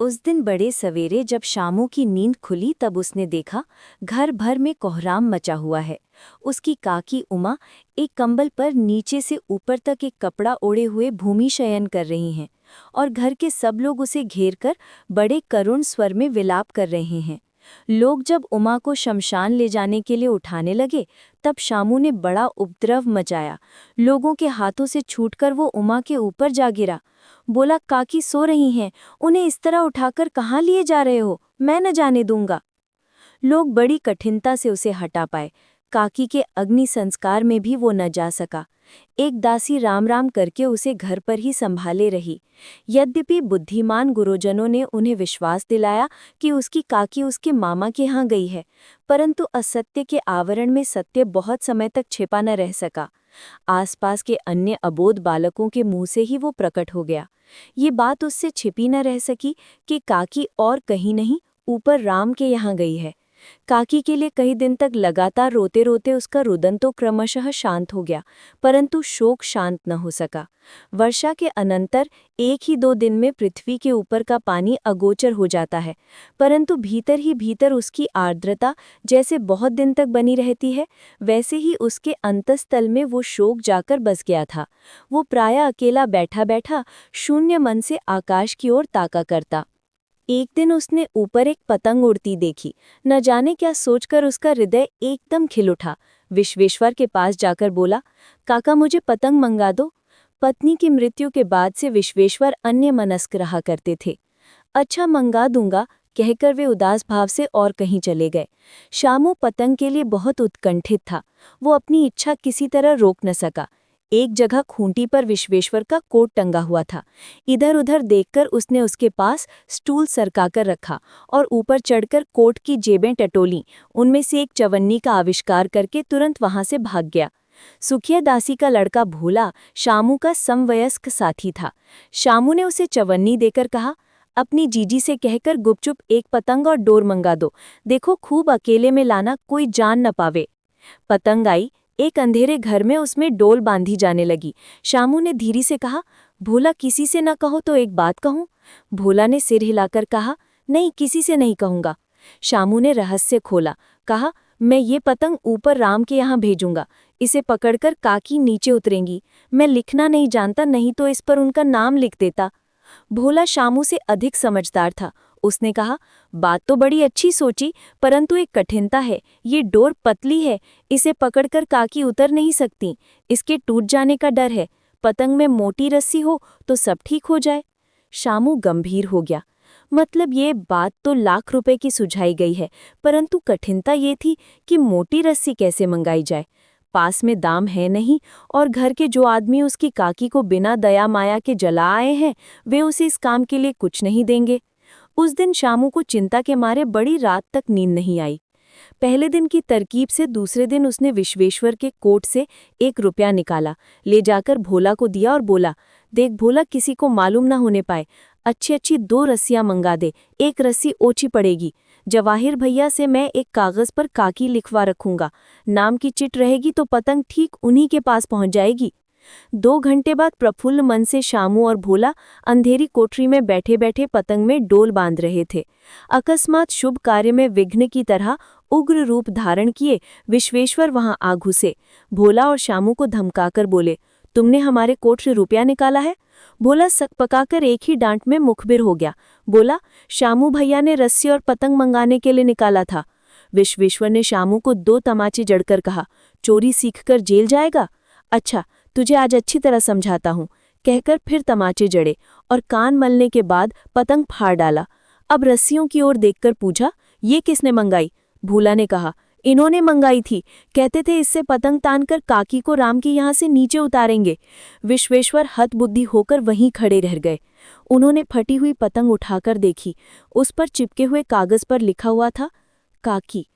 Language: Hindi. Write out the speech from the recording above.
उस दिन बड़े सवेरे जब शामू की नींद खुली तब उसने देखा घर भर में कोहराम मचा हुआ है। उसकी काकी उमा एक कंबल पर नीचे से ऊपर तक एक कपड़ा ओढ़े हुए भूमि शयन कर रही हैं और घर के सब लोग उसे घेर कर बड़े करुण स्वर में विलाप कर रहे हैं। लोग जब उमा को शमशान ले जाने के लिए उठाने लगे तब शामू ने बड़ा उपद्रव मचाया। लोगों के हाथों से छूटकर वो उमा के ऊपर जा गिरा। बोला, काकी सो रही हैं, उन्हें इस तरह उठाकर कहाँ लिए जा रहे हो? मैं न जाने दूंगा। लोग बड़ी कठिनता से उसे हटा पाए। काकी के अग्नि संस्कार में भी वो न जा सका। एक दासी राम राम करके उसे घर पर ही संभाले रही। यद्यपि बुद्धिमान गुरुजनों ने उन्हें विश्वास दिलाया कि उसकी काकी उसके मामा के यहाँ गई है, परंतु असत्य के आवरण में सत्य बहुत समय तक छिपा न रह सका। आसपास के अन्य अबोध बालकों के मुंह से ही वो प्रकट हो गया। ये बात उससे छिपी न रह सकी कि काकी और कहीं नहीं, ऊपर राम के यहाँ गई है। काकी के लिए कई दिन तक लगातार रोते रोते उसका रुदन तो क्रमशः शांत हो गया, परंतु शोक शांत न हो सका। वर्षा के अनंतर एक ही 2 दिन में पृथ्वी के ऊपर का पानी अगोचर हो जाता है, परंतु भीतर ही भीतर उसकी आर्द्रता जैसे बहुत दिन तक बनी रहती है, वैसे ही उसके अंतस्तल में वो शोक जाकर बस गया था। वो प्रायः अकेला बैठा बैठा शून्य मन से आकाश की ओर ताका करता। एक दिन उसने ऊपर एक पतंग उड़ती देखी। न जाने क्या सोचकर उसका हृदय एकदम खिल उठा। विश्वेश्वर के पास जाकर बोला, काका मुझे पतंग मंगा दो। पत्नी की मृत्यु के बाद से विश्वेश्वर अन्यमनस्क रहा करते थे। अच्छा मंगा दूंगा कहकर वे उदास भाव से और कहीं चले गए। शामू पतंग के लिए बहुत उत्कंठित था। वो अपनी इच्छा किसी तरह रोक न सका। एक जगह खूंटी पर विश्वेश्वर का कोट टंगा हुआ था। इधर उधर देखकर उसने उसके पास स्टूल सरकाकर रखा और ऊपर चढ़कर कोट की जेबें टटोली। उनमें से एक चवन्नी का आविष्कार करके तुरंत वहां से भाग गया। सुखिया दासी का लड़का भोला शामू का समवयस्क साथी था। शामू ने उसे चवन्नी देकर कहा, अपनी जीजी से कहकर गुपचुप एक पतंग और डोर मंगा दो। देखो खूब अकेले में लाना, कोई जान न पावे। पतंग आई। एक अंधेरे घर में उसमें डोल बांधी जाने लगी। शामू ने धीरे से कहा, भोला किसी से न कहो तो एक बात कहूं। भोला ने सिर हिलाकर कहा, नहीं किसी से नहीं कहूंगा। शामू ने रहस्य खोला। कहा, मैं ये पतंग ऊपर राम के यहाँ भेजूंगा। इसे पकड़कर काकी नीचे उतरेंगी। मैं लिखना नहीं जानता, नहीं तो इस पर उनका नाम लिख देता। भोला शामू से अधिक समझदार था। उसने कहा, बात तो बड़ी अच्छी सोची, परंतु एक कठिनता है। ये डोर पतली है, इसे पकड़कर काकी उतर नहीं सकती। इसके टूट जाने का डर है। पतंग में मोटी रस्सी हो तो सब ठीक हो जाए। शामू गंभीर हो गया। मतलब ये बात तो लाख रुपए की सुझाई गई है, परंतु कठिनता ये थी कि मोटी रस्सी कैसे मंगाई जाए। पास में दाम है नहीं, और घर के जो आदमी उसकी काकी को बिना दया माया के जला आए हैं, वे उसे इस काम के लिए कुछ नहीं देंगे। उस दिन शामू को चिंता के मारे बड़ी रात तक नींद नहीं आई। पहले दिन की तरकीब से दूसरे दिन उसने विश्वेश्वर के कोट से 1 रुपया निकाला, ले जाकर भोला को दिया और बोला, देख भोला, किसी को मालूम ना होने पाए। अच्छी अच्छी 2 रस्सियां मंगा दे, एक रस्सी ओछी पड़ेगी। जवाहिर भैया से मैं एक कागज पर काकी लिखवा रखूंगा। नाम की चिट रहेगी तो पतंग ठीक उन्हीं के पास पहुंच जाएगी। 2 घंटे बाद प्रफुल्ल मन से शामू और भोला अंधेरी कोठरी में बैठे बैठे पतंग में डोल बांध रहे थे। अकस्मात शुभ कार्य में विघ्न की तरह उग्र रूप धारण किए विश्वेश्वर वहां आ घुसे। भोला और शामू को धमकाकर बोले, तुमने हमारे कोट से रुपया निकाला है? भोला सक पकाकर एक ही डांट में मुखबिर हो गया। बोला, शामू भैया ने रस्सी और पतंग मंगाने के लिए निकाला था। विश्वेश्वर ने शामू को 2 तमाचे जड़कर कहा, चोरी सीखकर जेल जाएगा? अच्छा, तुझे आज अच्छी तरह समझाता हूँ, कहकर फिर तमाचे जड़े और कान मलने के बाद पतंग फाड़ डाला। अब रस्सियों की ओर देखकर पूछा, ये किसने मंगाई? भोला ने कहा, इन्होंने मंगाई थी। कहते थे इससे पतंग तानकर काकी को राम के यहाँ से नीचे उतारेंगे। विश्वेश्वर हतबुद्धि होकर वहीं खड़े रह गए। उन्होंने फटी हुई पतंग उठाकर देखी। उस पर चिपके हुए कागज पर लिखा हुआ था, काकी।